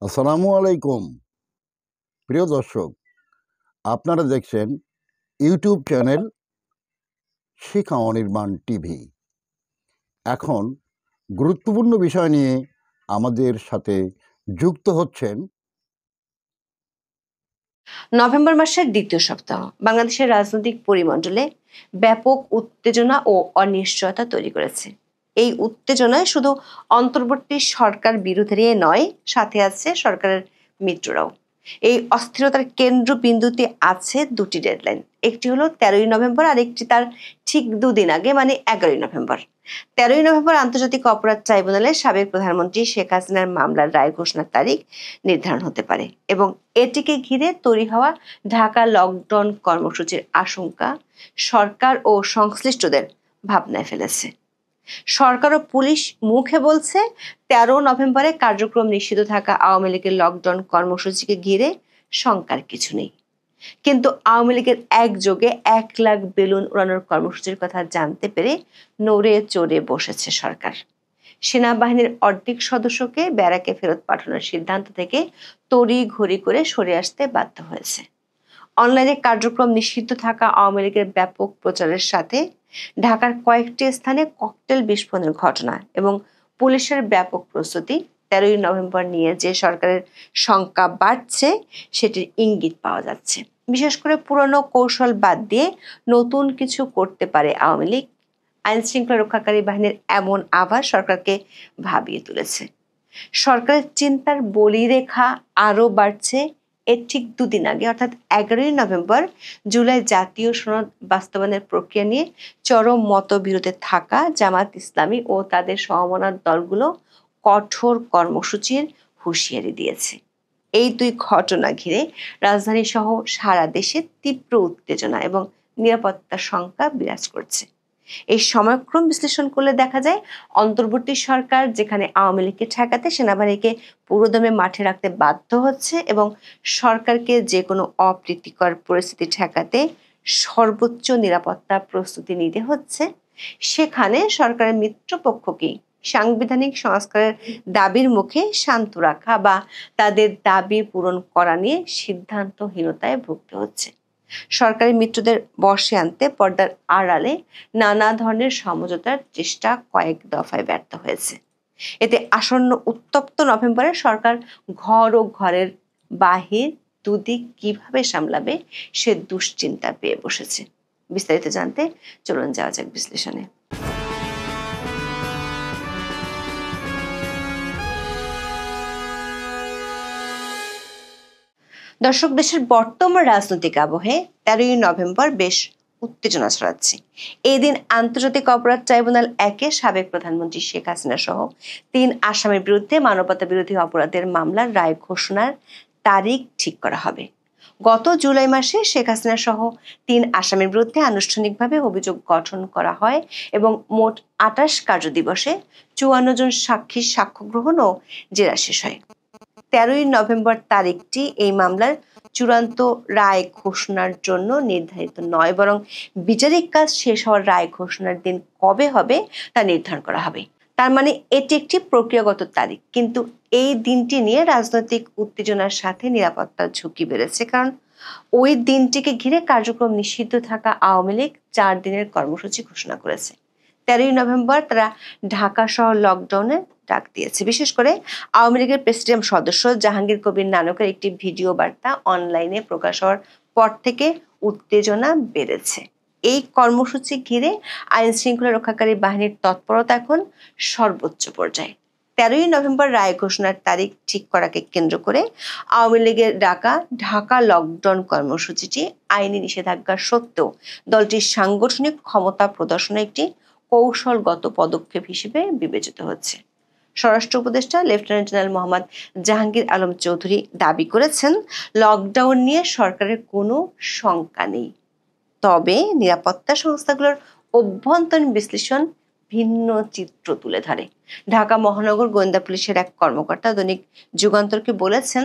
আসসালামু আলাইকুম প্রিয় দর্শক, আপনারা দেখছেন ইউটিউব চ্যানেল শিখা অনির্বাণ টিভি। এখন গুরুত্বপূর্ণ বিষয় নিয়ে আমাদের সাথে যুক্ত হচ্ছেন নভেম্বর মাসের দ্বিতীয় সপ্তাহ বাংলাদেশের রাজনৈতিক পরিমণ্ডলে ব্যাপক উত্তেজনা ও অনিশ্চয়তা তৈরি করেছে। এই উত্তেজনায় শুধু অন্তর্বর্তী সরকার বিরোধীরা নয়, সাথে আছে সরকারের মিত্ররাও। এই অস্থিরতার কেন্দ্রবিন্দুতে আছে দুটি ডেডলাইন, একটি হলো 13ই নভেম্বর আর একটি তার ঠিক দুদিন আগে, মানে 11ই নভেম্বর। 13ই নভেম্বর আন্তর্জাতিক অপরাধ ট্রাইব্যুনালে সাবেক প্রধানমন্ত্রী শেখ হাসিনার মামলার রায় ঘোষণার তারিখ নির্ধারণ হতে পারে এবং এটিকে ঘিরে তৈরি হওয়া ঢাকা লকডাউন কর্মসূচির আশঙ্কা সরকার ও সংশ্লিষ্টদের ভাবনায় ফেলেছে। সরকার ও পুলিশ মুখে বলছে 13 নভেম্বরে কার্যক্রম নিষিদ্ধ থাকা আওয়ামী লীগের লকডাউন কর্মসূচিকে ঘিরে শঙ্কার কিছু নেই, কিন্তু আওয়ামী লীগের একযোগে 1 লাখ বেলুন উড়ানোর কর্মসূচির কথা জানতে পেরে নড়ে চড়ে বসেছে সরকার। সেনাবাহিনীর অর্ধেক সদস্যকে ব্যারাকে ফেরত পাঠানোর সিদ্ধান্ত থেকে তড়িঘড়ি করে সরে আসতে বাধ্য হয়েছে। অনলাইনে কার্যক্রম নিষিদ্ধ থাকা আওয়ামী লীগের ব্যাপক প্রচারের সাথে ঢাকার কয়েকটি স্থানে ককটেল বিস্ফোরণের ঘটনা এবং পুলিশের ব্যাপক প্রস্তুতি 13ই নভেম্বর নিয়ে যে সরকারের শঙ্কা বাড়ছে সেটির ইঙ্গিত পাওয়া যাচ্ছে। বিশেষ করে পুরনো কৌশল বাদ দিয়ে নতুন কিছু করতে পারে আওয়ামী লীগ, আইন শৃঙ্খলা রক্ষাকারী বাহিনীর এমন আভাস সরকারকে ভাবিয়ে তুলেছে। সরকারের চিন্তার বলিরেখা আরো বাড়ছে এর ঠিক দুদিন আগে, অর্থাৎ 11ই নভেম্বর জুলাই জাতীয় সনদ বাস্তবায়নের প্রক্রিয়া নিয়ে চরম মতবিরোধে থাকা জামাত ইসলামী ও তাদের সমমনা দলগুলো কঠোর কর্মসূচির হুঁশিয়ারি দিয়েছে। এই দুই ঘটনা ঘিরে রাজধানী সহ সারা দেশে তীব্র উত্তেজনা এবং নিরাপত্তার শঙ্কা বিরাজ করছে। এই সময়ক্রম বিশ্লেষণ করলে দেখা যায়, অন্তর্বর্তী সরকার যেখানে আওয়ামী লীগকে ঠেকাতে সেনাবাহিনীকে পুরোদমে মাঠে রাখতে বাধ্য হচ্ছে এবং সরকারকে যে কোনো অপ্রীতিকর পরিস্থিতি ঠেকাতে সর্বোচ্চ নিরাপত্তা প্রস্তুতি নিতে হচ্ছে, সেখানে সরকারের মিত্রপক্ষকেই সাংবিধানিক সংস্কারের দাবির মুখে শান্ত রাখা বা তাদের দাবি পূরণ করা নিয়ে সিদ্ধান্তহীনতায় ভুগতে হচ্ছে। সরকারি মিত্রদের বশে আনতে পর্দার আড়ালে নানা ধরনের সমঝোতার চেষ্টা কয়েক দফায় ব্যর্থ হয়েছে। এতে আসন্ন উত্তপ্ত নভেম্বরে সরকার ঘর ও ঘরের বাহির দুদিক কিভাবে সামলাবে সে দুশ্চিন্তা পেয়ে বসেছে। বিস্তারিত জানতে চলুন যাওয়া যাক বিশ্লেষণে। দর্শক, দেশের বর্তমান রাজনৈতিক আবহে 13ই নভেম্বর বেশ উত্তেজনা ছড়াচ্ছে। এই দিন আন্তর্জাতিক অপরাধ ট্রাইব্যুনাল 1-এ সাবেক প্রধানমন্ত্রী শেখ হাসিনা সহ 3 আসামির বিরুদ্ধে মানবতা বিরোধী অপরাধের মামলার রায় ঘোষণার তারিখ ঠিক করা হবে। গত জুলাই মাসে শেখ হাসিনা সহ 3 আসামির বিরুদ্ধে আনুষ্ঠানিকভাবে অভিযোগ গঠন করা হয় এবং মোট 28 কার্য দিবসে 54 জন সাক্ষীর সাক্ষ্য গ্রহণ ও জেরা শেষ হয়। 13ই নভেম্বর তারিখটি এই মামলার চূড়ান্ত রায় ঘোষণার জন্য নির্ধারিত নয়, বরং বিচারিক কাজ শেষ হওয়ার রায় ঘোষণার দিন কবে হবে তা নির্ধারণ করা হবে। তার মানে এটি একটি প্রক্রিয়াগত তারিখ, কিন্তু এই দিনটি নিয়ে রাজনৈতিক উত্তেজনার সাথে নিরাপত্তার ঝুঁকি বেড়েছে, কারণ ওই দিনটিকে ঘিরে কার্যক্রম নিষিদ্ধ থাকা আওয়ামী লীগ 4 দিনের কর্মসূচি ঘোষণা করেছে। 13ই নভেম্বর তারা ঢাকা সহ লকডাউনে ডাক দিয়েছে। বিশেষ করে আওয়ামী লীগের প্রেসিডিয়াম সদস্য জাহাঙ্গীর কবির নানকের একটি ভিডিও বার্তা অনলাইনে প্রকাশ হওয়ার পর থেকে উত্তেজনা বেড়েছে। এই কর্মসূচি ঘিরে আইন শৃঙ্খলা রক্ষাকারী বাহিনীর তৎপরতা এখন সর্বোচ্চ পর্যায়ে। 13ই নভেম্বর রায় ঘোষণার তারিখ ঠিক করাকে কেন্দ্র করে আওয়ামী লীগের ডাকা ঢাকা লকডাউন কর্মসূচিটি আইনি নিষেধাজ্ঞা সত্ত্বেও দলটির সাংগঠনিক ক্ষমতা প্রদর্শনের একটি কৌশলগত পদক্ষেপ হিসেবে বিবেচিত হচ্ছে। স্বরাষ্ট্র উপদেষ্টা লেফটেন্যান্ট জেনারেল মোহাম্মদ জাহাঙ্গীর আলম চৌধুরী দাবি করেছেন, লকডাউন নিয়ে সরকারের কোনো শঙ্কা নেই, তবে নিরাপত্তা সংস্থাগুলোর অভ্যন্তরীণ বিশ্লেষণ ভিন্ন চিত্র তুলে ধরে। ঢাকা মহানগর গোয়েন্দা পুলিশের এক কর্মকর্তা দৈনিক যুগান্তরকে বলেছেন,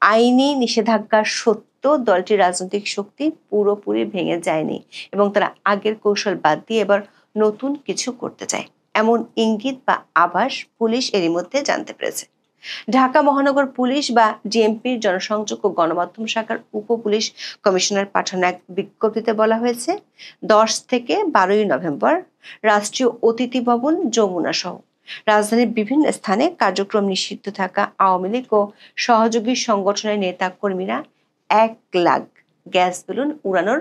আইনি নিষেধাজ্ঞা সত্ত্বেও দলটির রাজনৈতিক শক্তি পুরোপুরি ভেঙে যায়নি এবং তারা আগের কৌশল বাদ দিয়ে এবার নতুন কিছু করতে চায়, এমন ইঙ্গিত বা আভাস পুলিশ এরই মধ্যে জানতে পেরেছে। ঢাকা মহানগর পুলিশ বা ডিএমপির জনসংযোগ ও গণমাধ্যম শাখার উপপুলিশ কমিশনার পাঠানো এক বিজ্ঞপ্তিতে বলা হয়েছে, 10 থেকে 12 নভেম্বর রাষ্ট্রীয় অতিথি ভবন যমুনা সহ রাজধানীর বিভিন্ন স্থানে কার্যক্রম নিষিদ্ধ থাকা আওয়ামী লীগ ও সহযোগী সংগঠনের নেতা কর্মীরা 1 লাখ গ্যাস বেলুন উড়ানোর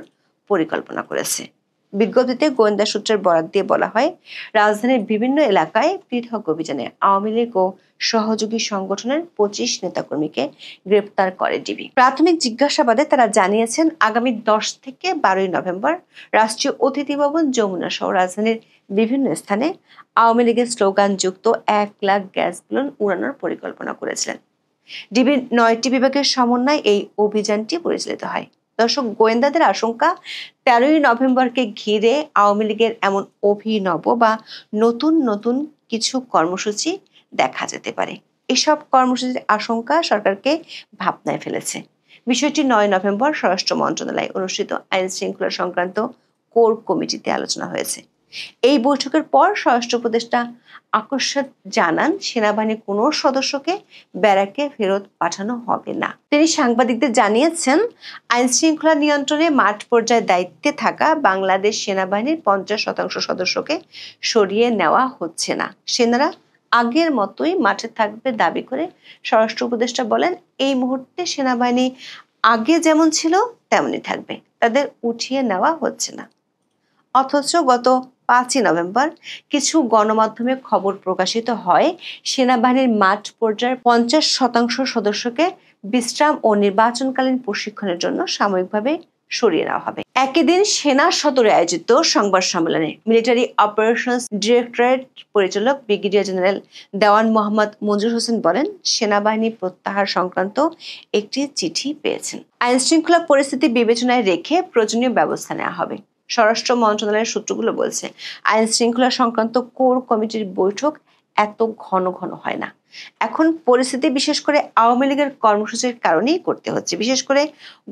পরিকল্পনা করেছে। বিজ্ঞপ্তিতে গোয়েন্দা সূত্রের বরাত দিয়ে বলা হয়, রাজধানীর বিভিন্ন এলাকায় পৃথক অভিযানে আওয়ামী লীগ ও সহযোগী সংগঠনের 25 নেতাকর্মীকে গ্রেপ্তার করে ডিবি। প্রাথমিক জিজ্ঞাসাবাদে তারা জানিয়েছেন, আগামী 10 থেকে 12 নভেম্বর রাষ্ট্রীয় অতিথি ভবন যমুনা সহ রাজধানীর বিভিন্ন স্থানে আওয়ামী লীগের স্লোগান যুক্ত 1 লাখ গ্যাস বেলুন উড়ানোর পরিকল্পনা করেছিলেন। ডিবির 9টি বিভাগের সমন্বয়ে এই অভিযানটি পরিচালিত হয়। দর্শক, গোয়েন্দাদের আশঙ্কা 13 নভেম্বরকে ঘিরে আওয়ামী লীগের এমন অভিনব বা নতুন নতুন কিছু কর্মসূচি দেখা যেতে পারে। এসব কর্মসূচির আশঙ্কা সরকারকে ভাবনায় ফেলেছে। বিষয়টি 9 নভেম্বর স্বরাষ্ট্র মন্ত্রণালয়ে অনুষ্ঠিত আইন শৃঙ্খলা সংক্রান্ত কোর কমিটিতে আলোচনা হয়েছে। এই বৈঠকের পর স্বরাষ্ট্র উপদেষ্টা আকস্মাৎ জানান, সেনাবাহিনীর কোনো সদস্যকে ব্যারাকে ফেরত পাঠানো হবে না। তিনি সাংবাদিকদের জানিয়েছেন, আইন শৃঙ্খলা নিয়ন্ত্রণে মাঠ পর্যায়ে দায়িত্বে থাকা বাংলাদেশ সেনাবাহিনীর 50% সদস্যকে সরিয়ে নেওয়া হচ্ছে না। সেনারা আগের মতোই মাঠে থাকবে দাবি করে স্বরাষ্ট্র উপদেষ্টা বলেন, এই মুহূর্তে সেনাবাহিনী আগে যেমন ছিল তেমনই থাকবে, তাদের উঠিয়ে নেওয়া হচ্ছে না। অথচ গত 5 নভেম্বর কিছু গণমাধ্যমে খবর প্রকাশিত হয়, সেনাবাহিনীর মাঠ পর্যায়ের 50% সদস্যকে বিশ্রাম ও নির্বাচনকালীন প্রশিক্ষণের জন্য সাময়িকভাবে সরিয়ে নেওয়া হবে। একই দিন সেনা সদরে আয়োজিত সংবাদ সম্মেলনে মিলিটারি অপারেশনস ডিরেক্টরেট পরিচালক ব্রিগেডিয়ার জেনারেল দেওয়ান মোহাম্মদ মঞ্জুর হোসেন বলেন, সেনাবাহিনী প্রত্যাহার সংক্রান্ত একটি চিঠি পেয়েছেন। আইন শৃঙ্খলা পরিস্থিতি বিবেচনায় রেখে প্রয়োজনীয় ব্যবস্থা নেওয়া হবে। স্বরাষ্ট্র মন্ত্রণালয়ের সূত্রগুলো বলছে, আইন শৃঙ্খলা সংক্রান্ত কোর কমিটির বৈঠক এত ঘন ঘন হয় না। এখন পরিস্থিতি বিশেষ করে আওয়ামী লীগের কর্মসূচির কারণেই করতে হচ্ছে। বিশেষ করে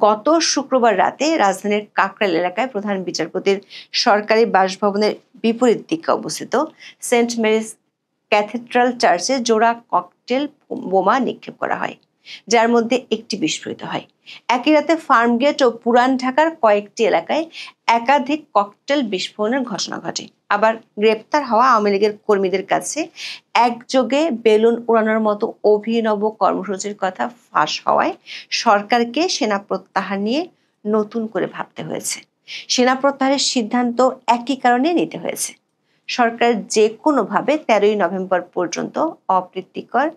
গত শুক্রবার রাতে রাজধানীর কাকরাইল এলাকায় প্রধান বিচারপতির সরকারি বাসভবনের বিপরীত দিকে অবস্থিত সেন্ট মেরিজ ক্যাথেড্রাল চার্চে জোড়া ককটেল বোমা নিক্ষেপ করা হয়, যার মধ্যে একটি বিস্ফোরিত হয়। একই রাতে ফার্মগেট ও পুরান ঢাকার কয়েকটি এলাকায় একাধিক ককটেল বিস্ফোরণের ঘটনা ঘটে। আবার গ্রেপ্তার হওয়া আওয়ামী লীগের কর্মীদের কাছে একযোগে বেলুন উড়ানোর মতো অভিনব কর্মসূচির কথা ফাঁস হওয়ায় সরকারকে সেনা প্রত্যাহার নিয়ে নতুন করে ভাবতে হয়েছে। সেনা প্রত্যাহারের সিদ্ধান্ত একই কারণে নিতে হয়েছে। সরকার যে কোনোভাবে 13 নভেম্বর পর্যন্ত অপ্রীতিকর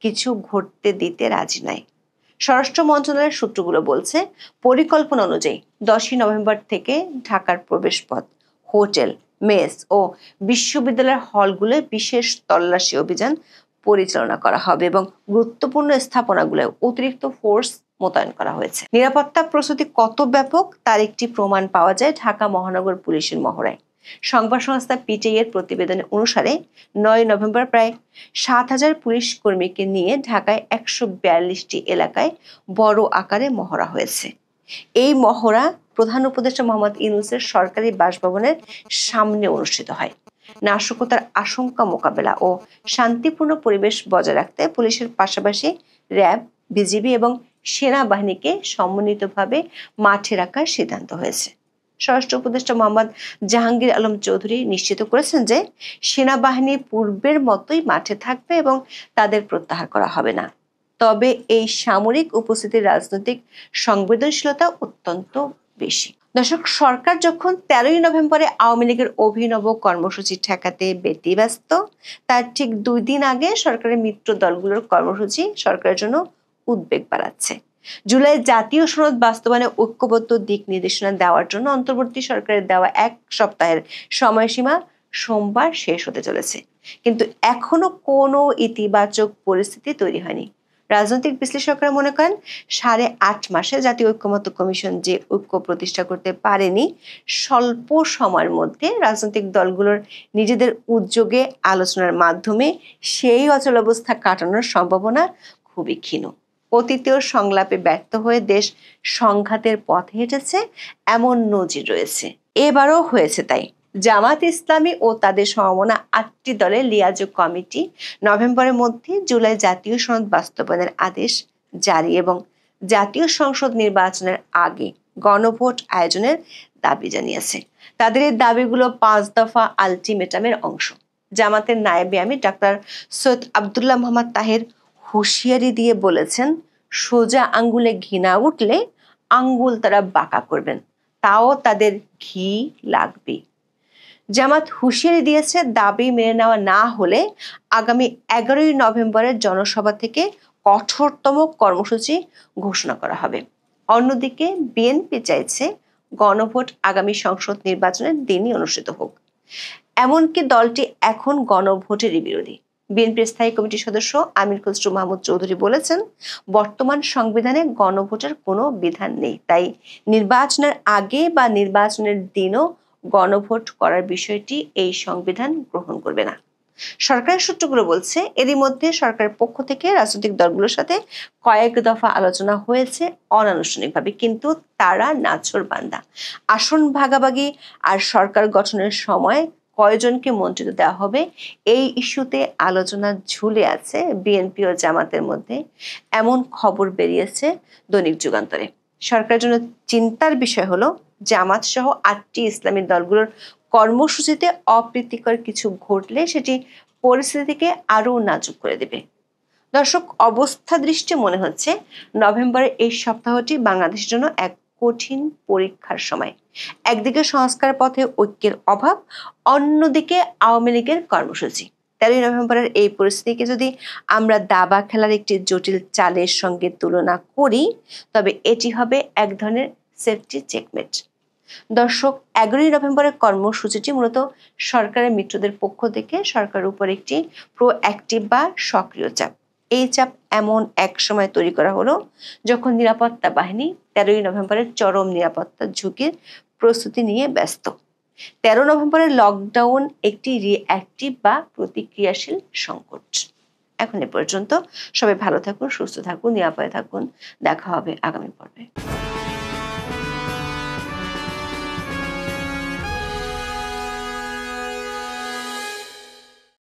কিছু ঘটতে দিতে রাজি নয়। স্বরাষ্ট্র মন্ত্রণালয়ের সূত্রগুলো বলছে, পরিকল্পনা অনুযায়ী 10 নভেম্বর থেকে ঢাকার প্রবেশপথ, হোটেল, মেস ও বিশ্ববিদ্যালয়ের হলগুলোয় বিশেষ তল্লাশি অভিযান পরিচালনা করা হবে এবং গুরুত্বপূর্ণ স্থাপনাগুলোয় অতিরিক্ত ফোর্স মোতায়েন করা হয়েছে। নিরাপত্তা প্রস্তুতি কত ব্যাপক তার একটি প্রমাণ পাওয়া যায় ঢাকা মহানগর পুলিশের মহড়ায়। সংবাদ সংস্থা পিটিআই এর প্রতিবেদন অনুসারে 9 নভেম্বর প্রায় 7,000 পুলিশ কর্মীকে নিয়ে ঢাকায় 142টি এলাকায় বড় আকারে মহড়া হয়েছে। এই মহড়া প্রধান উপদেষ্টা মোহাম্মদ ইউনূসের সরকারি বাসভবনের সামনে অনুষ্ঠিত হয়। নাশকতার আশঙ্কা মোকাবেলা ও শান্তিপূর্ণ পরিবেশ বজায় রাখতে পুলিশের পাশাপাশি র্যাব, বিজিবি এবং সেনাবাহিনীকে সমন্বিতভাবে মাঠে রাখার সিদ্ধান্ত হয়েছে। স্বরাষ্ট্র উপদেষ্টা মোহাম্মদ জাহাঙ্গীর আলম চৌধুরী নিশ্চিত করেছেন যে সেনাবাহিনী পূর্বের মতোই মাঠে থাকবে এবং তাদের প্রত্যাহার করা হবে না। তবে এই সামরিক উপস্থিতির রাজনৈতিক সংবেদনশীলতা অত্যন্ত বেশি। দর্শক, সরকার যখন 13 নভেম্বরে আওয়ামী লীগের অভিনব কর্মসূচি ঠেকাতে ব্যতিব্যস্ত, তার ঠিক 2 দিন আগে সরকারের মিত্র দলগুলোর কর্মসূচি সরকারের জন্য উদ্বেগ বাড়াচ্ছে। জুলাই জাতীয় সনদ বাস্তবায়নে ঐক্যবদ্ধ দিক নির্দেশনা দেওয়ার জন্য অন্তর্বর্তী সরকারের দেওয়া 1 সপ্তাহের সময়সীমা সোমবার শেষ হতে চলেছে, কিন্তু এখনো কোনো ইতিবাচক পরিস্থিতি তৈরি হয়নি। রাজনৈতিক বিশ্লেষকরা মনে করেন, 8.5 মাসে জাতীয় ঐক্যমত্য কমিশন যে ঐক্য প্রতিষ্ঠা করতে পারেনি, স্বল্প সময়ের মধ্যে রাজনৈতিক দলগুলোর নিজেদের উদ্যোগে আলোচনার মাধ্যমে সেই অচলাবস্থা কাটানোর সম্ভাবনা খুবই ক্ষীণ। অতীতেও সংলাপে ব্যর্থ হয়ে দেশ সংঘাতের পথে হেঁটেছে, এমন নজির রয়েছে। এবারও হয়েছে তাই। জামাত ইসলামী ও তাদের সমমনা 8টি দলের লিয়াজোগ কমিটি নভেম্বরের মধ্যে জুলাই জাতীয় সনদ বাস্তবায়নের আদেশ জারি এবং জাতীয় সংসদ নির্বাচনের আগে গণভোট আয়োজনের দাবি জানিয়েছে। তাদের এই দাবিগুলো 5 দফা আলটিমেটামের অংশ। জামাতের নায়েবে আমির ডাক্তার সৈয়দ আব্দুল্লাহ মোহাম্মদ তাহের হুঁশিয়ারি দিয়ে বলেছেন, সোজা আঙ্গুলে ঘি না উঠলে আঙ্গুল তারা বাঁকা করবেন, তাও তাদের ঘি লাগবে। জামাত হুঁশিয়ারি দিয়েছে, দাবি মেনে নেওয়া না হলে আগামী 11ই নভেম্বরের জনসভা থেকে কঠোরতম কর্মসূচি ঘোষণা করা হবে। অন্যদিকে বিএনপি চাইছে গণভোট আগামী সংসদ নির্বাচনের দিনই অনুষ্ঠিত হোক। এমনকি দলটি এখন গণভোটেরই বিরোধী। বিএনপির স্থায়ী কমিটির সদস্য আমির খসরু মাহমুদ চৌধুরী বলেছেন, বর্তমান সংবিধানে গণভোটের কোনো বিধান নেই, তাই নির্বাচনের আগে বা নির্বাচনের দিনও গণভোট করার বিষয়টি এই সংবিধান গ্রহণ করবে না। সরকারের সূত্রগুলো বলছে, এরই মধ্যে সরকারের পক্ষ থেকে রাজনৈতিক দলগুলোর সাথে কয়েক দফা আলোচনা হয়েছে অনানুষ্ঠানিকভাবে, কিন্তু তারা নাছোড়বান্দা। আসন ভাগাভাগি আর সরকার গঠনের সময় কয়জনকে মন্ত্রিত্ব দেওয়া হবে এই ইস্যুতে আলোচনা ঝুলে আছে বিএনপি ও জামাতের মধ্যে, এমন খবর বেরিয়েছে দৈনিক যুগান্তরে। সরকারের জন্য চিন্তার বিষয় হলো, জামাত সহ 8টি ইসলামী দলগুলোর কর্মসূচিতে অপ্রীতিকর কিছু ঘটলে সেটি পরিস্থিতিকে আরো নাজুক করে দেবে। দর্শক, অবস্থা দৃষ্টি মনে হচ্ছে নভেম্বরের এই সপ্তাহটি বাংলাদেশের জন্য এক কঠিন পরীক্ষার সময়। একদিকে সংস্কার পথে ঐক্যের অভাব, অন্যদিকে আওয়ামী লীগের কর্মসূচি। 13ই নভেম্বরের এই পরিস্থিতিকে যদি আমরা দাবা খেলার একটি জটিল চালের সঙ্গে তুলনা করি, তবে এটি হবে এক ধরনের সেফটি চেকমেট। দর্শক, 11ই নভেম্বরের কর্মসূচিটি মূলত সরকারের মিত্রদের পক্ষ থেকে সরকারের উপর একটি প্রোঅ্যাক্টিভ বা সক্রিয় চাপ। এই চাপ এমন এক সময় তৈরি করা হলো যখন নিরাপত্তা বাহিনী 13ই নভেম্বরের চরম নিরাপত্তা ঝুঁকির প্রস্তুতি নিয়ে ব্যস্ত। 13 নভেম্বরের লকডাউন একটি রিঅ্যাক্টিভ বা প্রতিক্রিয়াশীল সংকট। এখন এ পর্যন্ত। সবাই ভালো থাকুন, সুস্থ থাকুন, নিরাপদে থাকুন। দেখা হবে আগামী পর্বে।